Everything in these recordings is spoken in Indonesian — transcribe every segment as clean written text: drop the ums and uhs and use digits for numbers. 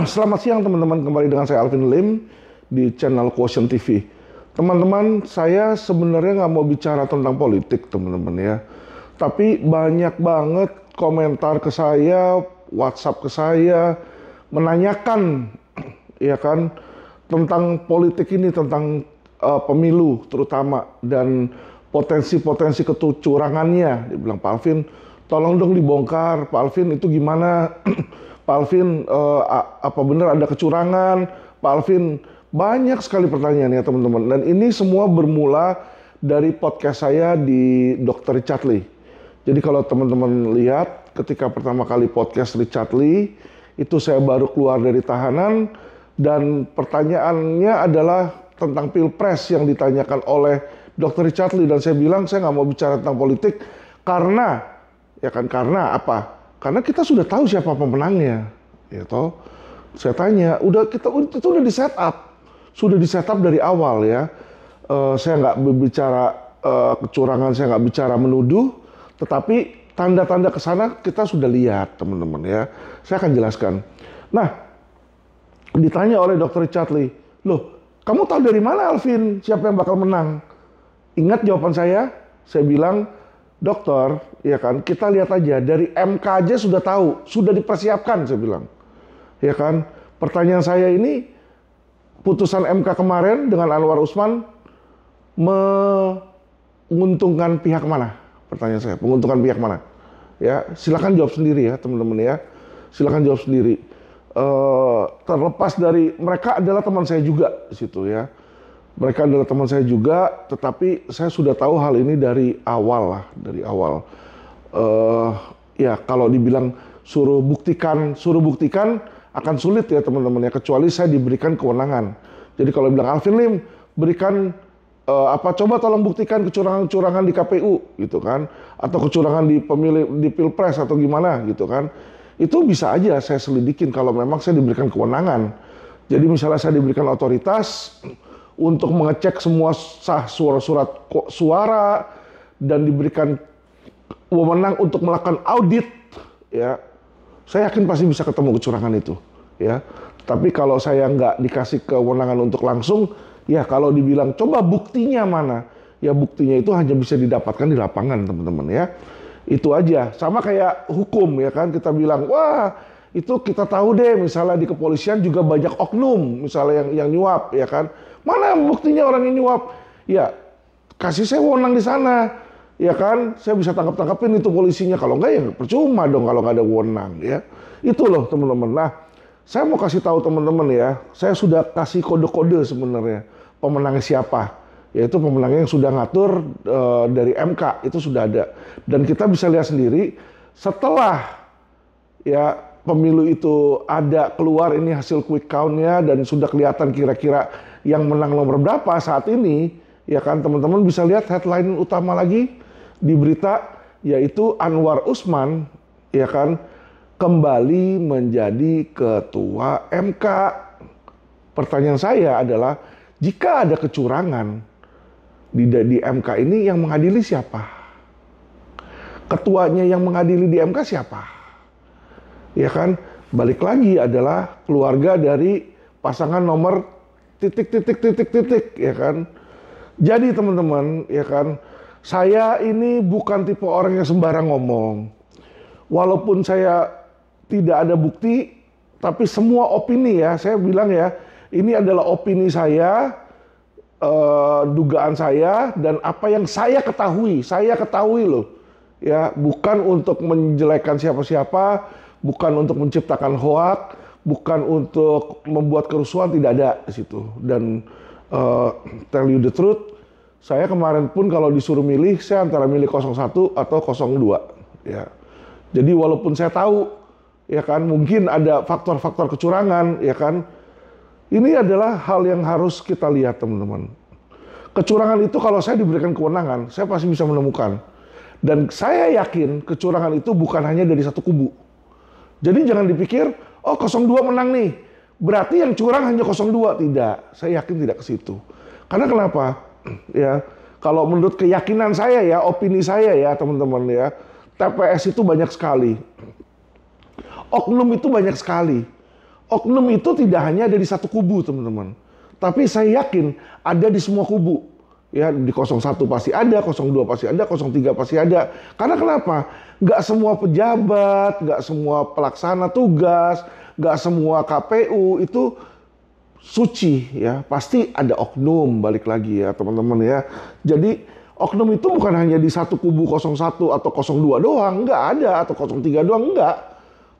Selamat siang teman-teman, kembali dengan saya Alvin Lim di channel Quotient TV. Teman-teman, saya sebenarnya nggak mau bicara tentang politik teman-teman ya. Tapi banyak banget komentar ke saya, WhatsApp ke saya, menanyakan ya kan tentang politik ini, tentang pemilu terutama, dan potensi-potensi kecurangannya. Dia bilang, Pak Alvin, tolong dong dibongkar. Pak Alvin, itu gimana? Pak Alvin, apa benar ada kecurangan? Pak Alvin, banyak sekali pertanyaan ya teman-teman. Dan ini semua bermula dari podcast saya di Dr. Richard Lee. Jadi kalau teman-teman lihat, ketika pertama kali podcast Richard Lee, itu saya baru keluar dari tahanan, dan pertanyaannya adalah tentang Pilpres yang ditanyakan oleh Dr. Richard Lee. Dan saya bilang, saya nggak mau bicara tentang politik, karena apa? Karena kita sudah tahu siapa pemenangnya, ya toh. Saya tanya, itu udah di setup dari awal ya. Saya nggak berbicara kecurangan, saya nggak bicara menuduh, tetapi tanda-tanda ke sana kita sudah lihat, teman-teman ya. Saya akan jelaskan. Nah, ditanya oleh Dr. Richard Lee, loh, kamu tahu dari mana Alvin siapa yang bakal menang? Ingat jawaban saya bilang, dokter, ya kan, kita lihat aja dari MK aja sudah tahu, sudah dipersiapkan, saya bilang. Ya kan, pertanyaan saya ini, putusan MK kemarin dengan Anwar Usman menguntungkan pihak mana? Pertanyaan saya, menguntungkan pihak mana? Ya, silakan jawab sendiri ya, teman-teman ya. Silakan jawab sendiri. Terlepas dari mereka adalah teman saya juga di situ ya. Mereka adalah teman saya juga, tetapi saya sudah tahu hal ini dari awal lah, dari awal. Ya kalau dibilang suruh buktikan akan sulit ya teman-teman ya, kecuali saya diberikan kewenangan. Jadi kalau bilang Alvin Lim berikan coba tolong buktikan kecurangan-kecurangan di KPU gitu kan, atau kecurangan di Pilpres atau gimana gitu kan. Itu bisa aja saya selidikin kalau memang saya diberikan kewenangan. Jadi misalnya saya diberikan otoritas untuk mengecek semua sah surat suara dan diberikan wewenang untuk melakukan audit, ya, saya yakin pasti bisa ketemu kecurangan itu, ya. Tapi kalau saya nggak dikasih kewenangan untuk langsung, ya kalau dibilang coba buktinya mana, ya buktinya itu hanya bisa didapatkan di lapangan, teman-teman ya. Itu aja, sama kayak hukum ya kan, kita bilang wah itu kita tahu deh, misalnya di kepolisian juga banyak oknum, misalnya yang nyuap ya kan. Mana buktinya orang ini nyuap? Ya, kasih saya wewenang di sana. Ya kan, saya bisa tangkap-tangkapin itu polisinya. Kalau enggak ya percuma dong kalau nggak ada wewenang ya. Itu loh teman-teman. Nah, saya mau kasih tahu teman-teman ya, saya sudah kasih kode-kode sebenarnya pemenangnya siapa. Yaitu pemenangnya yang sudah ngatur dari MK, itu sudah ada. Dan kita bisa lihat sendiri setelah ya pemilu itu ada keluar ini hasil quick count-nya dan sudah kelihatan kira-kira yang menang nomor berapa saat ini, ya kan teman-teman bisa lihat headline utama lagi di berita, yaitu Anwar Usman, ya kan, kembali menjadi ketua MK. Pertanyaan saya adalah, jika ada kecurangan di MK ini yang mengadili siapa? Ketuanya yang mengadili di MK siapa? Ya kan, balik lagi adalah keluarga dari pasangan nomor titik, ya kan. Jadi teman-teman, ya kan, saya ini bukan tipe orang yang sembarang ngomong. Walaupun saya tidak ada bukti, tapi semua opini ya, saya bilang ya, ini adalah opini saya, dugaan saya, dan apa yang saya ketahui loh. Ya, bukan untuk menjelekkan siapa-siapa, bukan untuk menciptakan hoak, bukan untuk membuat kerusuhan, tidak ada di situ. Dan tell you the truth, saya kemarin pun kalau disuruh milih, saya antara milih 01 atau 02. Ya. Jadi walaupun saya tahu, ya kan, mungkin ada faktor-faktor kecurangan, ya kan, ini adalah hal yang harus kita lihat teman-teman. Kecurangan itu kalau saya diberikan kewenangan, saya pasti bisa menemukan. Dan saya yakin kecurangan itu bukan hanya dari satu kubu. Jadi jangan dipikir, oh 02 menang nih, berarti yang curang hanya 02. Tidak, saya yakin tidak ke situ. Karena kenapa? Ya, kalau menurut keyakinan saya ya, opini saya ya teman-teman ya, TPS itu banyak sekali. Oknum itu banyak sekali. oknum itu tidak hanya ada di satu kubu, teman-teman. Tapi saya yakin ada di semua kubu. Ya, di 01 pasti ada, 02 pasti ada, 03 pasti ada. Karena kenapa? Nggak semua pejabat, nggak semua pelaksana tugas, nggak semua KPU itu suci ya. Pasti ada oknum, balik lagi ya teman-teman ya. Jadi oknum itu bukan hanya di satu kubu 01 atau 02 doang, nggak ada, atau 03 doang, nggak.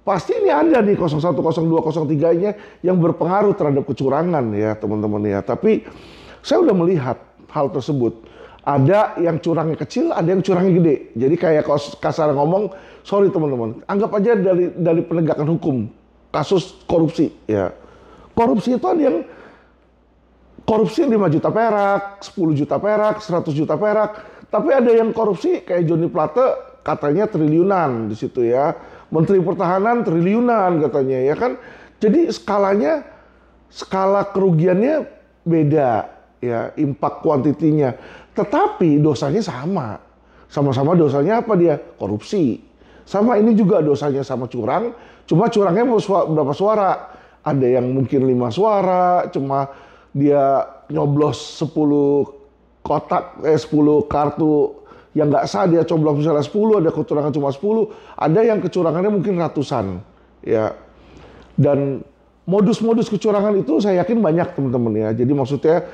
Pasti ini ada nih 01, 02, 03-nya yang berpengaruh terhadap kecurangan ya teman-teman ya. Tapi saya udah melihat hal tersebut. Ada yang curangnya kecil, ada yang curangnya gede. Jadi kayak kasar ngomong, sorry teman-teman, anggap aja dari penegakan hukum, kasus korupsi ya. Korupsi itu ada yang korupsi 5 juta perak, 10 juta perak, 100 juta perak. Tapi ada yang korupsi kayak Johnny Plate katanya triliunan di situ ya. Menteri Pertahanan triliunan katanya ya kan. Jadi skala kerugiannya beda ya, impact kuantitinya. Tetapi dosanya sama. Sama-sama dosanya apa dia? Korupsi. Sama ini juga dosanya sama curang, cuma curangnya berapa suara? Ada yang mungkin 5 suara, cuma dia nyoblos 10 kotak, 10 kartu yang nggak sah, dia coblos misalnya 10, ada kecurangan cuma 10, ada yang kecurangannya mungkin ratusan. Ya. Dan modus-modus kecurangan itu saya yakin banyak teman-teman ya. Jadi maksudnya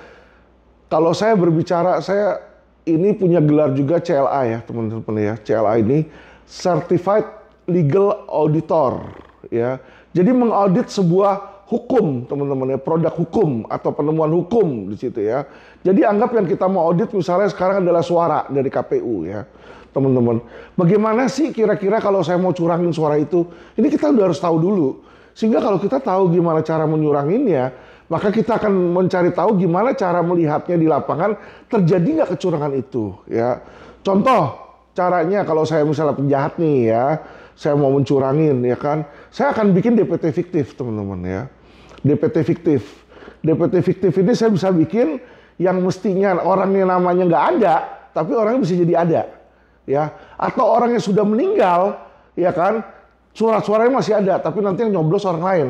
kalau saya berbicara, saya ini punya gelar juga CLA ya teman-teman ya. CLA ini Certified Legal Auditor ya. Jadi mengaudit sebuah hukum teman-teman ya, produk hukum atau penemuan hukum di situ ya. Jadi anggap yang kita mau audit misalnya sekarang adalah suara dari KPU ya teman-teman. Bagaimana sih kira-kira kalau saya mau curangin suara itu? Ini kita udah harus tahu dulu. Sehingga kalau kita tahu gimana cara menyuranginnya, maka kita akan mencari tahu gimana cara melihatnya di lapangan, terjadi nggak kecurangan itu ya. Contoh caranya kalau saya misalnya penjahat nih ya, saya mau mencurangin ya kan, saya akan bikin DPT fiktif teman-teman ya. DPT fiktif. DPT fiktif ini saya bisa bikin yang mestinya orangnya namanya nggak ada, tapi orangnya bisa jadi ada ya. Atau orang yang sudah meninggal ya kan, suara-suaranya masih ada, tapi nanti yang nyoblos orang lain.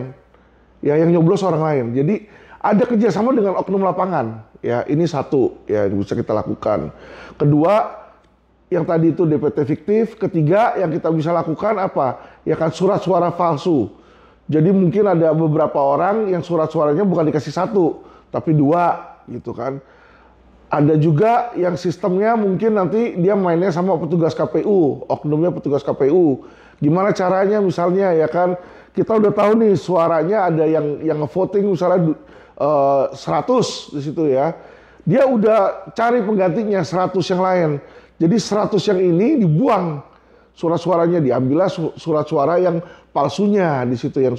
Ya, yang nyoblos orang lain. Jadi ada kerjasama dengan oknum lapangan. Ya, ini satu ya yang bisa kita lakukan. Kedua, yang tadi itu DPT fiktif. Ketiga, yang kita bisa lakukan apa? Ya kan surat suara palsu. Jadi mungkin ada beberapa orang yang surat suaranya bukan dikasih 1, tapi 2, gitu kan. Ada juga yang sistemnya mungkin nanti dia mainnya sama petugas KPU, oknumnya petugas KPU. Gimana caranya misalnya ya kan, kita udah tahu nih suaranya ada yang nge-voting misalnya 100 di situ ya. Dia udah cari penggantinya 100 yang lain. Jadi 100 yang ini dibuang. Surat-suaranya diambillah surat suara yang palsunya di situ, yang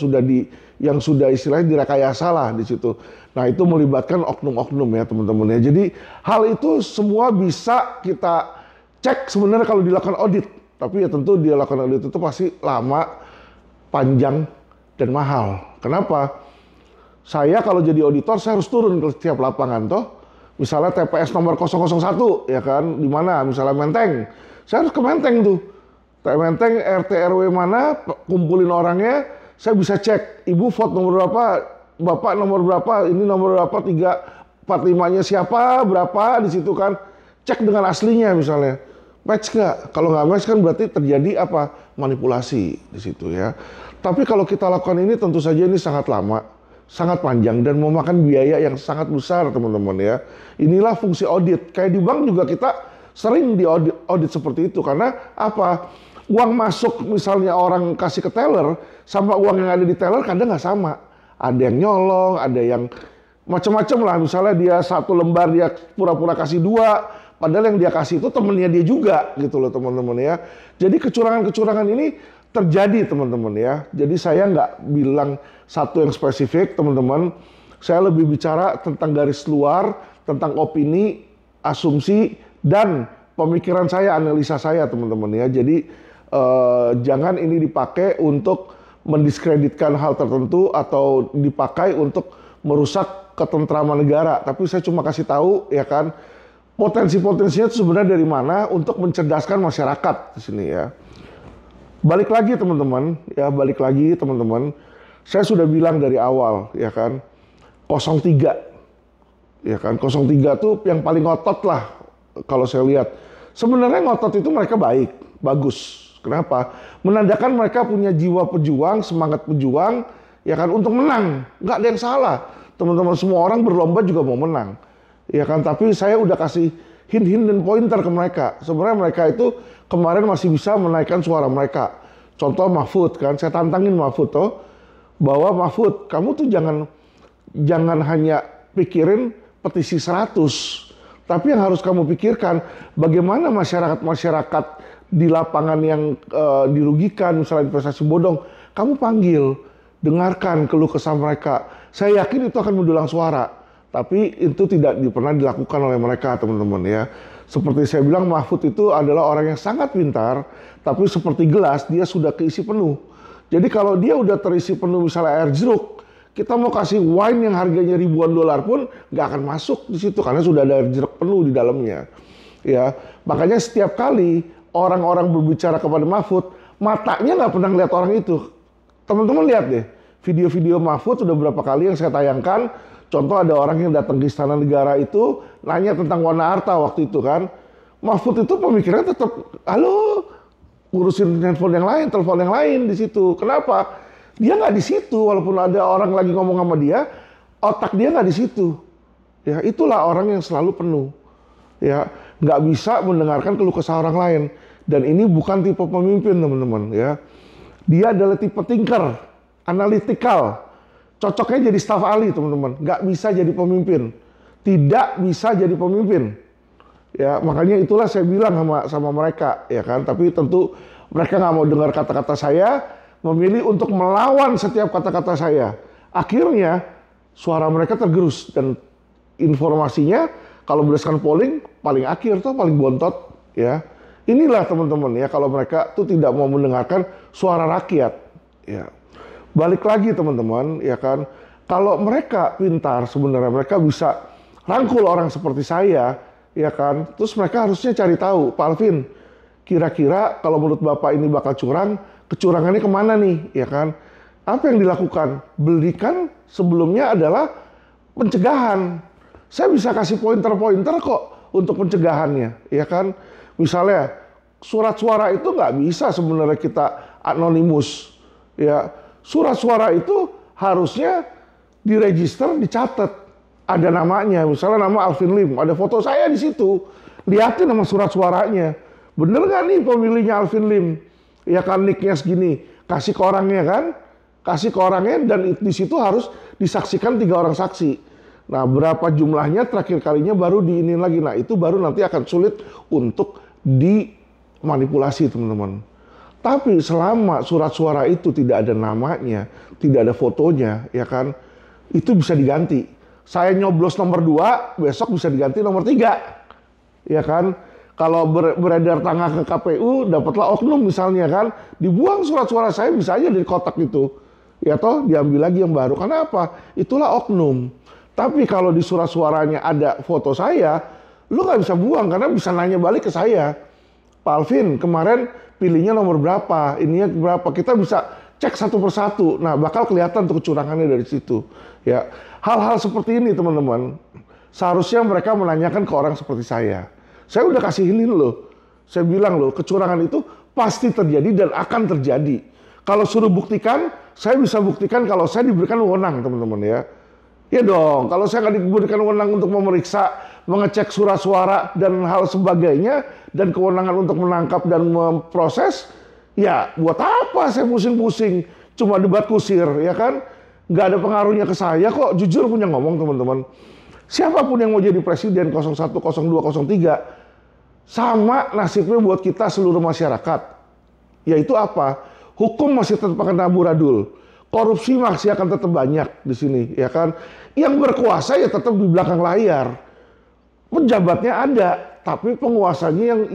sudah istilahnya direkayasa lah di situ. Nah, itu melibatkan oknum-oknum ya teman-teman ya. Jadi hal itu semua bisa kita cek sebenarnya kalau dilakukan audit. Tapi ya tentu dilakukan audit itu pasti lama, panjang, dan mahal. Kenapa? Saya kalau jadi auditor saya harus turun ke setiap lapangan toh. Misalnya TPS nomor 001 ya kan, di mana misalnya Menteng. Saya harus ke Menteng tuh. Menteng RT RW mana, kumpulin orangnya, saya bisa cek ibu vote nomor berapa, bapak nomor berapa, ini nomor berapa, 345-nya siapa, berapa di situ kan. Cek dengan aslinya misalnya. Match nggak? Kalau nggak match kan berarti terjadi apa? Manipulasi di situ ya. Tapi kalau kita lakukan ini tentu saja ini sangat lama, sangat panjang dan memakan biaya yang sangat besar teman-teman ya. Inilah fungsi audit. Kayak di bank juga kita sering di audit seperti itu karena apa? Uang masuk misalnya orang kasih ke teller sama uang yang ada di teller kadang nggak sama. Ada yang nyolong, ada yang macam-macam lah. Misalnya dia 1 lembar dia pura-pura kasih 2, padahal yang dia kasih itu temennya dia juga gitu loh teman-teman ya. Jadi kecurangan-kecurangan ini terjadi teman-teman ya. Jadi saya nggak bilang satu yang spesifik teman-teman. Saya lebih bicara tentang garis luar, tentang opini, asumsi, dan pemikiran saya, analisa saya teman-teman ya. Jadi jangan ini dipakai untuk mendiskreditkan hal tertentu atau dipakai untuk merusak ketentraman negara. Tapi saya cuma kasih tahu ya kan, potensi-potensinya itu sebenarnya dari mana untuk mencerdaskan masyarakat di sini ya. Balik lagi teman-teman, ya balik lagi teman-teman. Saya sudah bilang dari awal, ya kan, 03, ya kan, 03 tuh yang paling ngotot lah kalau saya lihat. Sebenarnya ngotot itu mereka baik, bagus. Kenapa? Menandakan mereka punya jiwa pejuang, semangat pejuang, ya kan, untuk menang. Nggak ada yang salah. Teman-teman semua orang berlomba juga mau menang. Ya kan, tapi saya udah kasih hint-hint dan pointer ke mereka. Sebenarnya mereka itu kemarin masih bisa menaikkan suara mereka. Contoh Mahfud kan, saya tantangin Mahfud tuh, bahwa Mahfud, kamu tuh jangan hanya pikirin petisi 100, tapi yang harus kamu pikirkan bagaimana masyarakat-masyarakat di lapangan yang dirugikan, misalnya investasi bodong, kamu panggil, dengarkan keluh kesah mereka. Saya yakin itu akan mendulang suara, tapi itu tidak pernah dilakukan oleh mereka, teman-teman ya. Seperti saya bilang, Mahfud itu adalah orang yang sangat pintar, tapi seperti gelas, dia sudah keisi penuh. Jadi kalau dia udah terisi penuh misalnya air jeruk, kita mau kasih wine yang harganya ribuan dolar pun nggak akan masuk di situ karena sudah ada air jeruk penuh di dalamnya. Ya, makanya setiap kali orang-orang berbicara kepada Mahfud, matanya nggak pernah lihat orang itu. Teman-teman lihat deh, video-video Mahfud sudah berapa kali yang saya tayangkan. Contoh ada orang yang datang ke Istana Negara itu nanya tentang warna harta waktu itu kan. Mahfud itu pemikirannya tetap, halo, ngurusin handphone yang lain, telepon yang lain di situ. Kenapa? Dia nggak di situ, walaupun ada orang lagi ngomong sama dia, otak dia nggak di situ. Ya, itulah orang yang selalu penuh. Ya, nggak bisa mendengarkan keluh kesah orang lain. Dan ini bukan tipe pemimpin, teman-teman. Ya, dia adalah tipe thinker, analytical. Cocoknya jadi staf ahli, teman-teman. Nggak bisa jadi pemimpin. Tidak bisa jadi pemimpin. Ya, makanya itulah saya bilang sama mereka, ya kan. Tapi tentu mereka nggak mau dengar kata-kata saya, memilih untuk melawan setiap kata-kata saya. Akhirnya suara mereka tergerus dan informasinya kalau berdasarkan polling paling akhir tuh paling bontot, ya. Inilah teman-teman ya, kalau mereka tuh tidak mau mendengarkan suara rakyat, ya. Balik lagi teman-teman, ya kan. Kalau mereka pintar sebenarnya mereka bisa rangkul orang seperti saya, ya kan. Terus mereka harusnya cari tahu, Pak Alvin, kira-kira kalau menurut Bapak ini bakal curang, kecurangannya kemana nih, ya kan? Apa yang dilakukan? Belikan sebelumnya adalah pencegahan. Saya bisa kasih pointer-pointer kok untuk pencegahannya, ya kan? Misalnya surat suara itu nggak bisa sebenarnya kita anonimus, ya. Surat suara itu harusnya diregister, dicatat, ada namanya, misalnya nama Alvin Lim, ada foto saya di situ, lihatin nama surat suaranya, bener nggak nih pemilihnya Alvin Lim? Ya kan, nicknya segini, kasih ke orangnya kan, kasih ke orangnya, dan di situ harus disaksikan 3 orang saksi. Nah, berapa jumlahnya terakhir kalinya baru diinin lagi. Nah, itu baru nanti akan sulit untuk dimanipulasi, teman-teman. Tapi selama surat suara itu tidak ada namanya, tidak ada fotonya, ya kan, itu bisa diganti. Saya nyoblos nomor 2, besok bisa diganti nomor 3, ya kan. Kalau beredar tangga ke KPU, dapatlah oknum misalnya kan, dibuang surat suara saya bisa aja dari kotak itu. Ya toh, diambil lagi yang baru. Karena apa? Itulah oknum. Tapi kalau di surat suaranya ada foto saya, lu nggak bisa buang karena bisa nanya balik ke saya. Pak Alvin, kemarin pilihnya nomor berapa, ininya berapa, kita bisa cek satu persatu. Nah, bakal kelihatan tuh kecurangannya dari situ. Ya, hal-hal seperti ini teman-teman, seharusnya mereka menanyakan ke orang seperti saya. Saya udah kasih ini loh. Saya bilang loh, kecurangan itu pasti terjadi dan akan terjadi. Kalau suruh buktikan, saya bisa buktikan kalau saya diberikan wewenang, teman-teman ya. Ya dong, kalau saya nggak diberikan wewenang untuk memeriksa, mengecek surat suara dan hal sebagainya, dan kewenangan untuk menangkap dan memproses, ya buat apa saya pusing-pusing, cuma debat kusir, ya kan? Nggak ada pengaruhnya ke saya kok, jujur punya ngomong teman-teman. Siapapun yang mau jadi presiden 01, 02, 03, sama nasibnya buat kita seluruh masyarakat. Yaitu apa? Hukum masih tetap akan amburadul. Korupsi masih akan tetap banyak di sini, ya kan? Yang berkuasa ya tetap di belakang layar. Pejabatnya ada, tapi penguasanya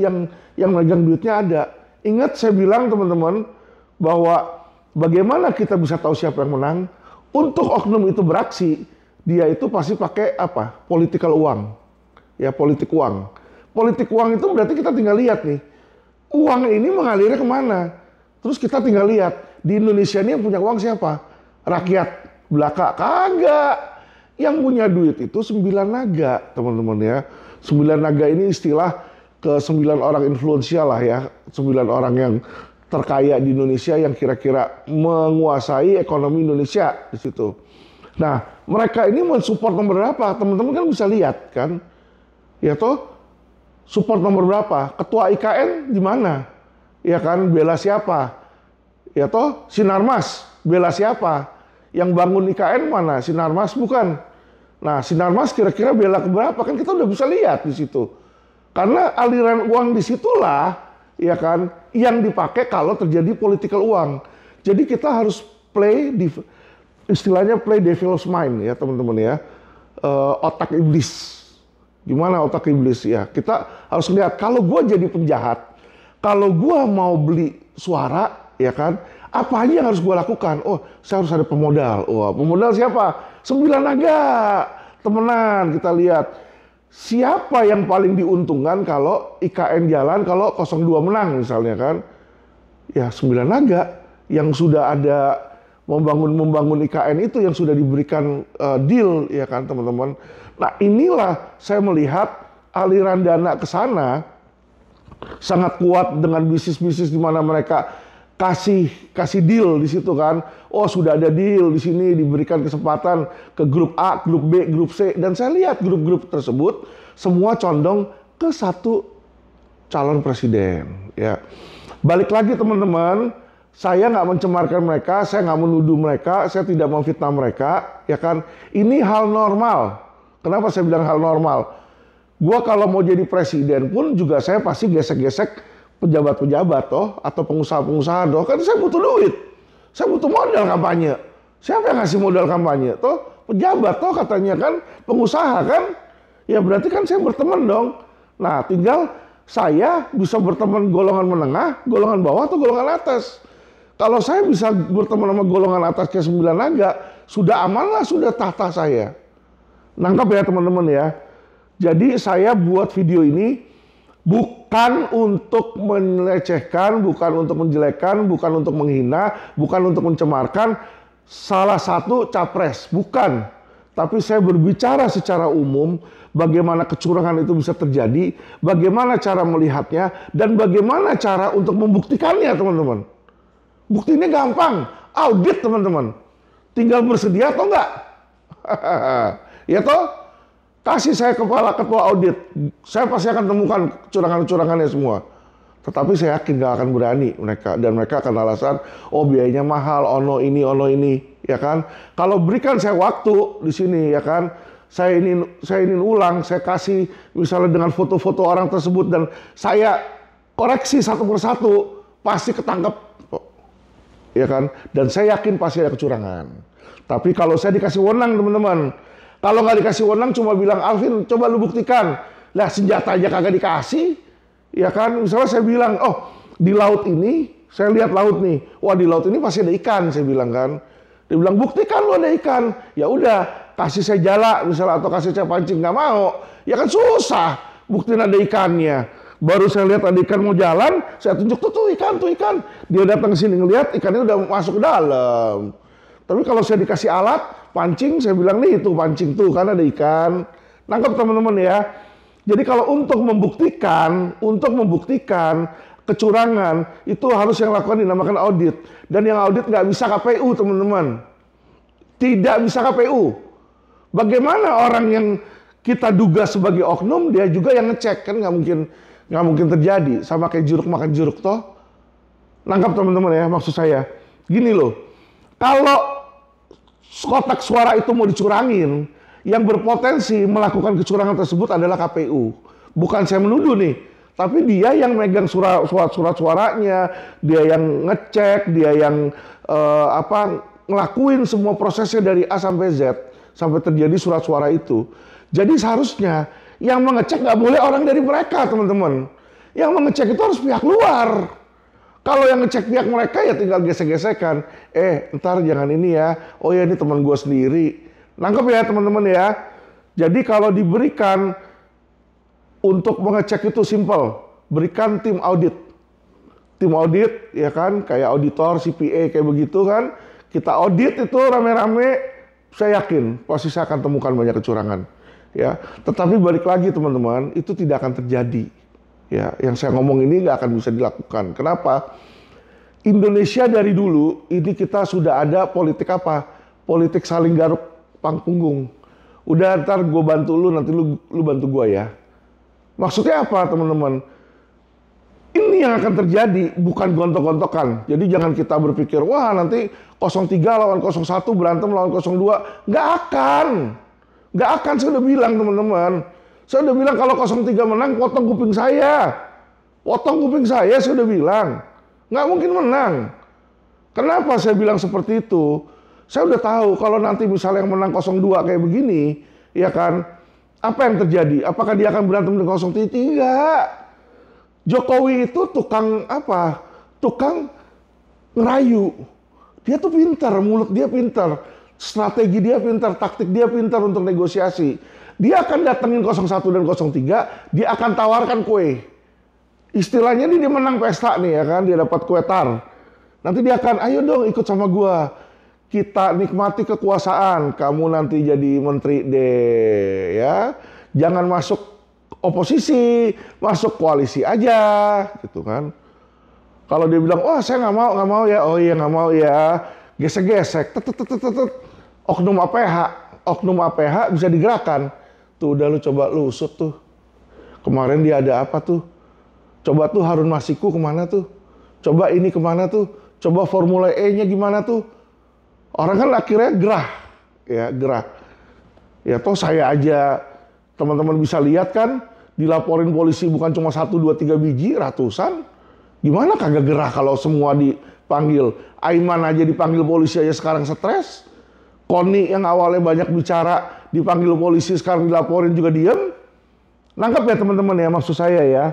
yang megang duitnya ada. Ingat saya bilang teman-teman bahwa bagaimana kita bisa tahu siapa yang menang? Untuk oknum itu beraksi, dia itu pasti pakai apa? Political uang. Ya, politik uang. Politik uang itu berarti kita tinggal lihat nih. Uang ini mengalirnya kemana? Terus kita tinggal lihat, di Indonesia ini yang punya uang siapa? rakyat belaka? Kagak. Yang punya duit itu 9 naga, teman-teman ya. 9 naga ini istilah ke 9 orang influensial lah ya. 9 orang yang terkaya di Indonesia yang kira-kira menguasai ekonomi Indonesia di situ. Nah, mereka ini mensupport nomor berapa? Teman-teman kan bisa lihat kan. Ya toh, support nomor berapa? Ketua IKN di mana? Ya kan, bela siapa? Ya toh, Sinarmas bela siapa? Yang bangun IKN mana? Sinarmas bukan. Nah, Sinarmas kira-kira bela ke berapa? Kan kita udah bisa lihat di situ. Karena aliran uang disitulah, ya kan, yang dipakai kalau terjadi political uang. Jadi kita harus istilahnya play devil's mind ya teman-teman ya. Otak iblis. Gimana otak iblis ya? Kita harus lihat, kalau gue jadi penjahat, kalau gue mau beli suara, ya kan, apa aja yang harus gue lakukan? Oh, saya harus ada pemodal. Oh, pemodal siapa? 9 naga. Temenan, kita lihat. Siapa yang paling diuntungkan kalau IKN jalan, kalau 02 menang misalnya kan? Ya 9 naga yang sudah ada membangun IKN itu yang sudah diberikan deal, ya kan teman-teman. Nah inilah saya melihat aliran dana ke sana sangat kuat dengan bisnis-bisnis di mana mereka kasih deal di situ kan. Oh, sudah ada deal di sini, diberikan kesempatan ke grup A, grup B, grup C, dan saya lihat grup-grup tersebut semua condong ke satu calon presiden ya. Balik lagi teman-teman, saya nggak mencemarkan mereka, saya nggak menuduh mereka, saya tidak memfitnah mereka, ya kan. Ini hal normal. Kenapa saya bilang hal normal? Gua kalau mau jadi presiden pun juga saya pasti gesek-gesek pejabat-pejabat toh, atau pengusaha-pengusaha toh, kan saya butuh duit. Saya butuh modal kampanye. Siapa yang ngasih modal kampanye? Toh pejabat toh katanya kan, pengusaha kan. Ya berarti kan saya berteman dong. Nah tinggal saya bisa berteman golongan menengah, golongan bawah, atau golongan atas. Kalau saya bisa berteman sama golongan atas kayak 9 naga, sudah aman lah, sudah tahta saya. Nangkap ya teman-teman ya. Jadi saya buat video ini bukan untuk melecehkan, bukan untuk menjelekkan, bukan untuk menghina, bukan untuk mencemarkan salah satu capres, bukan. Tapi saya berbicara secara umum, bagaimana kecurangan itu bisa terjadi, bagaimana cara melihatnya, dan bagaimana cara untuk membuktikannya teman-teman. Buktinya gampang, audit teman-teman. Tinggal bersedia atau enggak? Ya toh? Kasih saya kepala ketua audit, saya pasti akan temukan kecurangan-kecurangannya semua. Tetapi saya yakin gak akan berani mereka, dan mereka akan alasan, oh biayanya mahal, ono ini, ya kan? Kalau berikan saya waktu di sini, ya kan? Saya ingin ulang, saya kasih misalnya dengan foto-foto orang tersebut dan saya koreksi satu persatu, pasti ketangkep, ya kan? Dan saya yakin pasti ada kecurangan. Tapi kalau saya dikasih wewenang teman-teman. Kalau nggak dikasih wewenang cuma bilang, Alvin coba lu buktikan. Lah senjata aja kagak dikasih. Ya kan, misalnya saya bilang, oh di laut ini, saya lihat laut nih. Wah di laut ini pasti ada ikan, saya bilang kan. Dia bilang, buktikan lu ada ikan. Ya udah, kasih saya jala misalnya, atau kasih saya pancing. Nggak mau. Ya kan susah, buktiin ada ikannya. Baru saya lihat ada ikan mau jalan, saya tunjuk, tuh ikan. Dia datang ke sini ngelihat, ikannya udah masuk ke dalam. Tapi kalau saya dikasih alat, pancing, saya bilang nih itu pancing tuh, karena ada ikan. Nangkep teman-teman ya. Jadi kalau untuk membuktikan kecurangan, itu harus yang lakukan dinamakan audit. Dan yang audit nggak bisa KPU teman-teman. Tidak bisa KPU. Bagaimana orang yang kita duga sebagai oknum, dia juga yang ngecek, kan nggak mungkin terjadi. Sama kayak jeruk makan jeruk toh. Nangkap teman-teman ya, maksud saya. Gini loh, kalau kotak suara itu mau dicurangin, yang berpotensi melakukan kecurangan tersebut adalah KPU. Bukan saya menuduh nih, tapi dia yang megang surat suaranya, dia yang ngecek, dia yang ngelakuin semua prosesnya dari A sampai Z sampai terjadi surat suara itu. Jadi seharusnya yang mengecek nggak boleh orang dari mereka, teman-teman. Yang mengecek itu harus pihak luar. Kalau yang ngecek pihak mereka ya tinggal gesek-gesekan. Ntar jangan ini ya. Oh ya ini teman gue sendiri. Nangkep ya teman-teman ya. Jadi kalau diberikan untuk mengecek itu simple. Berikan tim audit. Tim audit ya kan. Kayak auditor, CPA kayak begitu kan. kita audit itu rame-rame, saya yakin pasti saya akan temukan banyak kecurangan. Ya, tetapi balik lagi teman-teman, itu tidak akan terjadi. Ya, yang saya ngomong ini nggak akan bisa dilakukan. Kenapa? Indonesia dari dulu ini kita sudah ada politik apa? Politik saling garuk panggung. Udah ntar gue bantu lu, nanti lu bantu gue ya. Maksudnya apa teman-teman? Ini yang akan terjadi, bukan gontok-gontokan. Jadi jangan kita berpikir, wah nanti 03 lawan 01 berantem lawan 02. Nggak akan. Nggak akan, saya udah bilang teman-teman. Saya udah bilang kalau 03 menang, potong kuping saya. Potong kuping saya udah bilang. Nggak mungkin menang. Kenapa saya bilang seperti itu? Saya udah tahu kalau nanti misalnya yang menang 02 kayak begini, ya kan, apa yang terjadi? Apakah dia akan berantem dengan 03? Tidak. Jokowi itu tukang apa? Tukang ngerayu. Dia tuh pintar, mulut dia pintar, strategi dia pintar, taktik dia pintar untuk negosiasi. Dia akan datengin 01 dan 03, dia akan tawarkan kue. Istilahnya dia menang pesta nih ya kan, dia dapat kue tar. Nanti dia akan, ayo dong ikut sama gua. Kita nikmati kekuasaan, kamu nanti jadi menteri deh ya. Jangan masuk oposisi, masuk koalisi aja gitu kan. Kalau dia bilang, wah saya nggak mau ya, oh iya nggak mau ya, gesek-gesek, oknum APH bisa digerakkan. Tuh udah lu coba lu usut tuh. Kemarin dia ada apa tuh? Coba tuh Harun Masiku kemana tuh? Coba ini kemana tuh? Coba Formula E-nya gimana tuh? Orang kan akhirnya gerah. Ya, gerah. Ya toh saya aja, teman-teman bisa lihat kan, dilaporin polisi bukan cuma 1, 2, 3 biji, ratusan. Gimana kagak gerah kalau semua dipanggil? Aiman aja dipanggil polisi aja sekarang stres. Koni yang awalnya banyak bicara dipanggil polisi sekarang dilaporin juga diem. Nangkep ya teman-teman ya maksud saya ya.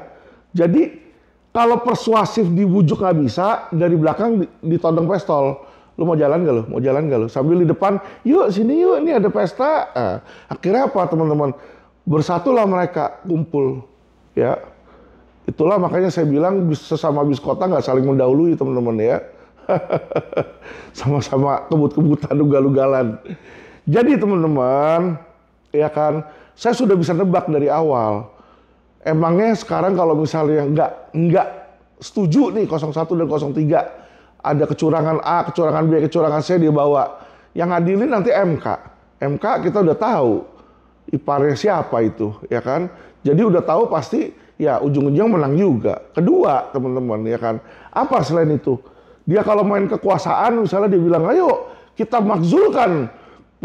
Jadi kalau persuasif dibujuk nggak bisa, dari belakang ditodong pistol. Lu mau jalan gak lu? Mau jalan gak lu? Sambil di depan, yuk sini yuk, ini ada pesta. Nah, akhirnya apa teman-teman? Bersatulah mereka, kumpul. Ya, itulah makanya saya bilang sesama bis kota nggak saling mendahului teman-teman ya. Sama-sama kebut-kebutan, ugal-ugalan. Jadi teman-teman, ya kan, saya sudah bisa nebak dari awal. Emangnya sekarang kalau misalnya nggak setuju nih 01 dan 03, ada kecurangan A, kecurangan B, kecurangan C dia bawa. Yang ngadilin nanti MK. MK kita udah tahu iparnya siapa itu, ya kan? Jadi udah tahu pasti ya ujung-ujung menang juga. Kedua, teman-teman, ya kan? Apa selain itu? Dia kalau main kekuasaan misalnya dia bilang, "Ayo, kita makzulkan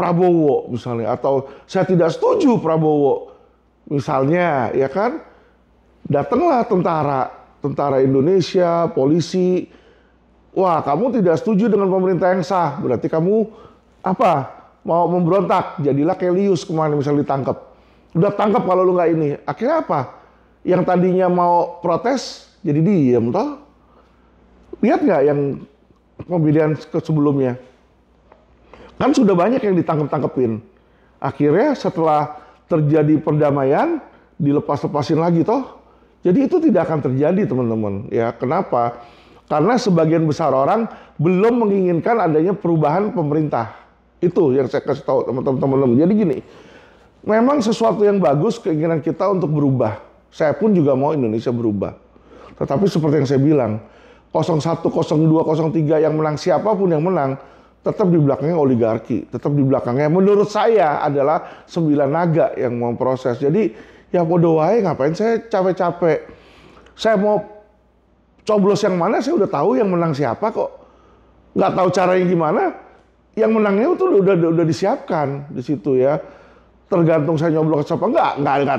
Prabowo," misalnya, atau "Saya tidak setuju Prabowo." Misalnya, ya kan? Datanglah tentara Indonesia, polisi. Wah, kamu tidak setuju dengan pemerintah yang sah, berarti kamu apa? Mau memberontak. Jadilah Kelius kemarin misalnya ditangkap. Udah tangkap kalau lu nggak ini. Akhirnya apa? Yang tadinya mau protes jadi diem toh. Lihat nggak yang pemilihan sebelumnya? Kan sudah banyak yang ditangkap-tangkepin. Akhirnya setelah terjadi perdamaian, dilepas-lepasin lagi toh. Jadi itu tidak akan terjadi teman-teman. Ya, kenapa? Karena sebagian besar orang belum menginginkan adanya perubahan pemerintah. Itu yang saya kasih tahu teman-teman. Jadi gini, memang sesuatu yang bagus keinginan kita untuk berubah. Saya pun juga mau Indonesia berubah. Tetapi seperti yang saya bilang, 01, 02, 03 yang menang, siapapun yang menang, tetap di belakangnya oligarki. Tetap di belakangnya, menurut saya adalah 9 naga yang memproses. Jadi ya bodoh wae, ngapain saya capek-capek. Saya mau coblos yang mana, saya udah tahu yang menang siapa kok. Nggak tahu caranya gimana, yang menangnya itu udah disiapkan di situ ya. Tergantung saya nyoblos apa enggak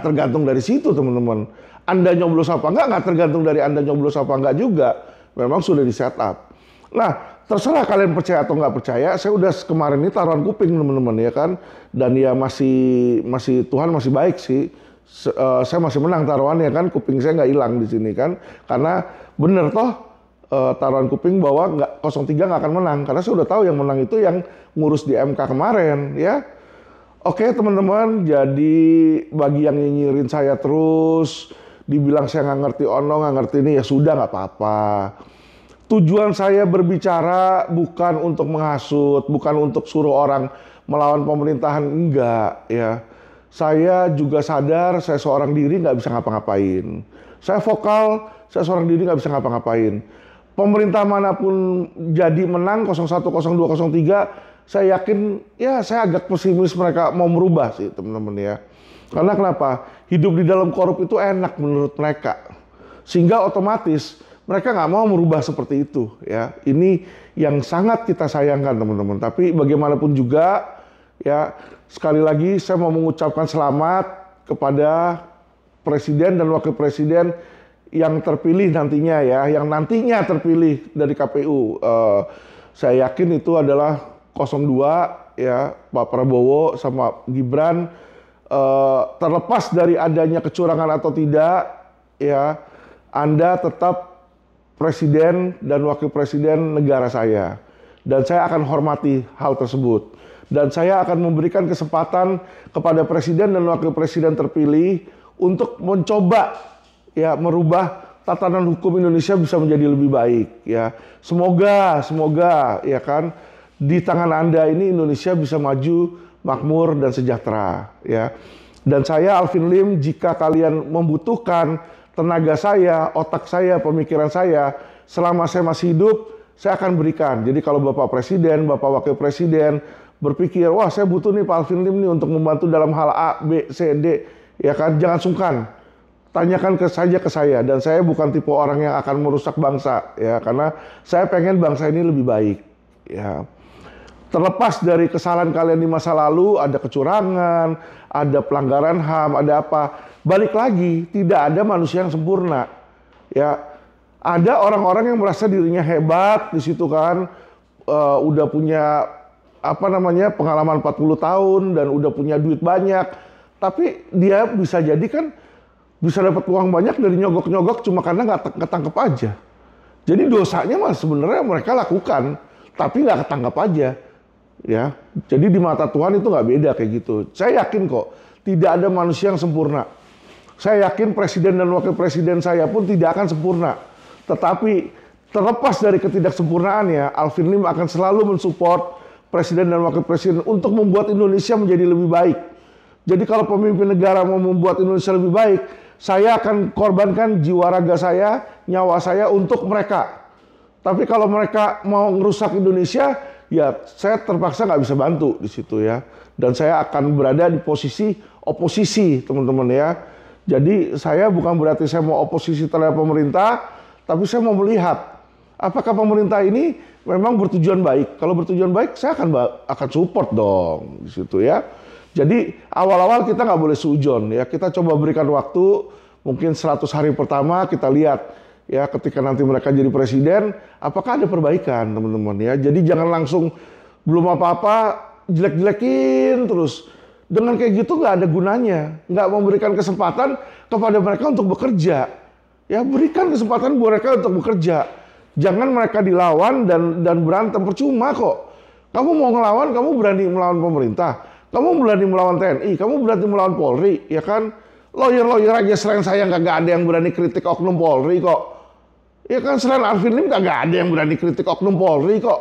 tergantung dari situ teman-teman. Anda nyoblos apa enggak tergantung dari Anda nyoblos apa enggak juga. Memang sudah di setup. Nah, terserah kalian percaya atau nggak percaya. Saya udah kemarin ini taruhan kuping teman-teman ya kan. Dan ya masih Tuhan masih baik sih. Saya masih menang taruhannya kan. Kuping saya nggak hilang di sini kan. Karena bener toh taruhan kuping bahwa 03 nggak akan menang. Karena saya udah tahu yang menang itu yang ngurus di MK kemarin ya. Oke teman-teman, jadi bagi yang nyinyirin saya terus, dibilang saya nggak ngerti ono, nggak ngerti ini, ya sudah nggak apa-apa. tujuan saya berbicara bukan untuk menghasut, bukan untuk suruh orang melawan pemerintahan, enggak ya. Saya juga sadar saya seorang diri nggak bisa ngapa-ngapain. Saya vokal, saya seorang diri nggak bisa ngapa-ngapain. Pemerintah manapun jadi menang 01, 02, 03, saya yakin ya saya agak pesimis mereka mau merubah sih teman-teman ya. Karena kenapa? Hidup di dalam korup itu enak menurut mereka. Sehingga otomatis mereka nggak mau merubah seperti itu ya. Ini yang sangat kita sayangkan teman-teman. Tapi bagaimanapun juga ya, sekali lagi saya mau mengucapkan selamat kepada Presiden dan Wakil Presiden yang terpilih nantinya ya, yang nantinya terpilih dari KPU. Saya yakin itu adalah 02 ya, Pak Prabowo sama Gibran. Terlepas dari adanya kecurangan atau tidak ya, Anda tetap Presiden dan Wakil Presiden negara saya. Dan saya akan hormati hal tersebut. Dan saya akan memberikan kesempatan kepada Presiden dan Wakil Presiden terpilih untuk mencoba ya merubah tatanan hukum Indonesia bisa menjadi lebih baik ya. Semoga ya kan di tangan Anda ini Indonesia bisa maju, makmur dan sejahtera ya. Dan saya Alvin Lim, jika kalian membutuhkan tenaga saya, otak saya, pemikiran saya selama saya masih hidup, saya akan berikan. Jadi kalau Bapak Presiden, Bapak Wakil Presiden berpikir, wah saya butuh nih Pak Alvin Lim nih untuk membantu dalam hal A, B, C, D, ya kan, jangan sungkan. Tanyakan saja ke saya, dan saya bukan tipe orang yang akan merusak bangsa, ya, karena saya pengen bangsa ini lebih baik, ya. Terlepas dari kesalahan kalian di masa lalu, ada kecurangan, ada pelanggaran HAM, ada apa, balik lagi, tidak ada manusia yang sempurna, ya. Ada orang-orang yang merasa dirinya hebat di situ kan, udah punya pengalaman 40 tahun dan udah punya duit banyak, tapi dia bisa jadi kan bisa dapat uang banyak dari nyogok-nyogok cuma karena nggak ketangkep aja. Jadi dosanya mah sebenarnya mereka lakukan, tapi nggak ketangkep aja, ya. Jadi di mata Tuhan itu nggak beda kayak gitu. Saya yakin kok tidak ada manusia yang sempurna. Saya yakin Presiden dan Wakil Presiden saya pun tidak akan sempurna. Tetapi terlepas dari ketidaksempurnaannya, Alvin Lim akan selalu mensupport Presiden dan Wakil Presiden untuk membuat Indonesia menjadi lebih baik. Jadi kalau pemimpin negara mau membuat Indonesia lebih baik, saya akan korbankan jiwa raga saya, nyawa saya untuk mereka. Tapi kalau mereka mau ngerusak Indonesia, ya saya terpaksa nggak bisa bantu di situ ya. Dan saya akan berada di posisi oposisi, teman-teman ya. Jadi saya bukan berarti saya mau oposisi terhadap pemerintah, tapi saya mau melihat apakah pemerintah ini memang bertujuan baik. Kalau bertujuan baik, saya akan support dong di situ ya. Jadi awal-awal kita nggak boleh sujon ya. Kita coba berikan waktu, mungkin 100 hari pertama kita lihat ya ketika nanti mereka jadi presiden, apakah ada perbaikan teman-teman ya. Jadi jangan langsung belum apa-apa jelek-jelekin terus. Dengan kayak gitu nggak ada gunanya. Nggak memberikan kesempatan kepada mereka untuk bekerja. Ya berikan kesempatan buat mereka untuk bekerja. Jangan mereka dilawan dan berantem, percuma kok. Kamu mau ngelawan, kamu berani melawan pemerintah. Kamu berani melawan TNI, kamu berani melawan Polri, ya kan? Lawyer-lawyer aja selain saya nggak ada yang berani kritik oknum Polri kok. Ya kan selain Alvin Lim nggak ada yang berani kritik oknum Polri kok.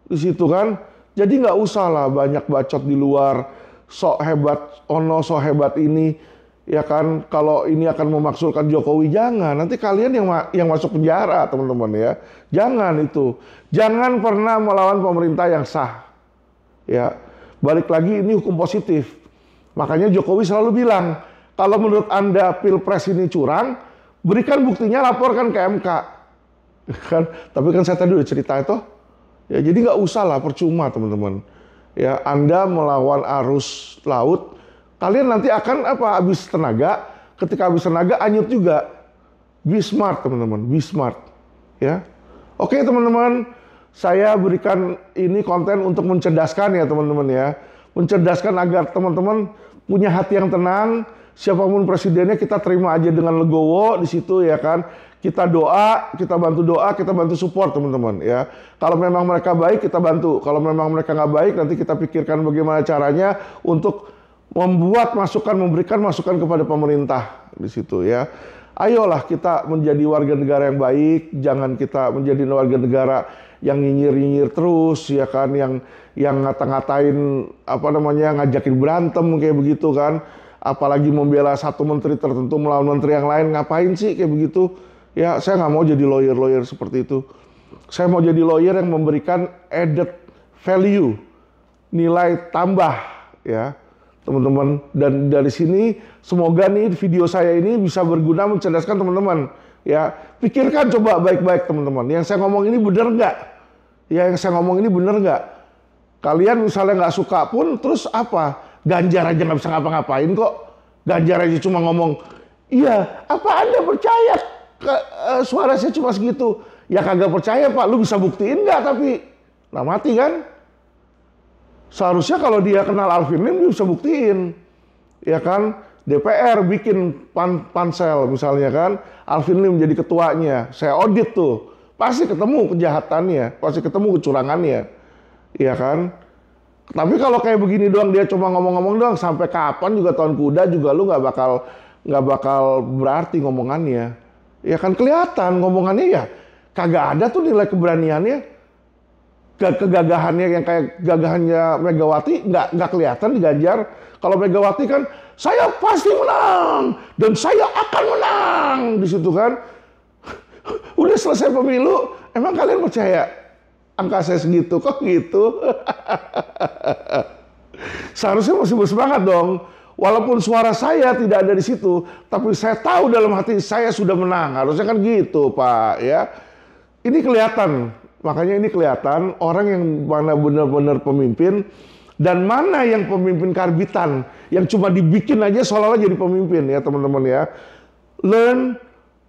Di situ kan. Jadi nggak usah lah banyak bacot di luar. Sok hebat ono, sok hebat ini. Ya kan, kalau ini akan memaksulkan Jokowi, jangan. Nanti kalian yang masuk penjara, teman-teman ya. Jangan itu. Jangan pernah melawan pemerintah yang sah. Ya, balik lagi ini hukum positif. Makanya Jokowi selalu bilang, kalau menurut Anda Pilpres ini curang, berikan buktinya, laporkan ke MK. Kan? Tapi kan saya tadi udah cerita itu. Ya, jadi nggak usah lah, percuma teman-teman. Ya, Anda melawan arus laut, kalian nanti akan habis tenaga. Ketika habis tenaga anyut juga. Be smart teman-teman, be smart ya. Oke teman-teman, saya berikan ini konten untuk mencerdaskan ya teman-teman ya. Mencerdaskan agar teman-teman punya hati yang tenang. Siapapun presidennya kita terima aja dengan legowo di situ ya kan. Kita doa, kita bantu support teman-teman ya. Kalau memang mereka baik kita bantu. Kalau memang mereka nggak baik nanti kita pikirkan bagaimana caranya untuk memberikan masukan kepada pemerintah di situ ya. Ayolah kita menjadi warga negara yang baik, jangan kita menjadi warga negara yang nyinyir-nyinyir terus, ya kan, yang ngata-ngatain, apa namanya, ngajakin berantem kayak begitu kan. Apalagi membela satu menteri tertentu melawan menteri yang lain, ngapain sih kayak begitu? Ya, saya nggak mau jadi lawyer seperti itu. Saya mau jadi lawyer yang memberikan added value, nilai tambah, ya. Teman-teman, dan dari sini semoga nih video saya ini bisa berguna mencerdaskan teman-teman. Ya, pikirkan coba baik-baik teman-teman. Yang saya ngomong ini benar nggak? Ya, yang saya ngomong ini benar nggak? Kalian misalnya nggak suka pun, terus apa? Ganjar aja nggak bisa ngapa-ngapain kok. Ganjar aja cuma ngomong, iya, apa Anda percaya suara saya cuma segitu? Ya kagak percaya Pak, lu bisa buktiin nggak? Tapi, nah mati kan? Seharusnya kalau dia kenal Alvin Lim, dia bisa buktiin. Ya kan? DPR bikin pansel misalnya kan. Alvin Lim jadi ketuanya. Saya audit tuh. Pasti ketemu kejahatannya. Pasti ketemu kecurangannya. Ya kan? Tapi kalau kayak begini doang, dia cuma ngomong-ngomong doang. Sampai kapan juga tahun kuda juga lu nggak bakal berarti ngomongannya. Ya kan kelihatan ngomongannya ya. Kagak ada tuh nilai keberaniannya. Kegagahannya yang kayak gagahannya Megawati nggak kelihatan di Ganjar. Kalau Megawati kan saya pasti menang dan saya akan menang di situ kan. Udah selesai pemilu, emang kalian percaya angka saya segitu kok gitu? Seharusnya masih bersemangat dong. Walaupun suara saya tidak ada di situ, tapi saya tahu dalam hati saya sudah menang. Harusnya kan gitu, Pak, ya. Ini kelihatan. Makanya ini kelihatan orang yang mana benar-benar pemimpin dan mana yang pemimpin karbitan yang cuma dibikin aja seolah-olah jadi pemimpin, ya teman-teman ya.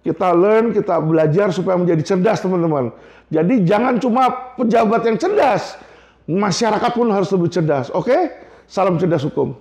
Kita belajar supaya menjadi cerdas teman-teman. Jadi jangan cuma pejabat yang cerdas, masyarakat pun harus lebih cerdas. Oke? Salam cerdas hukum.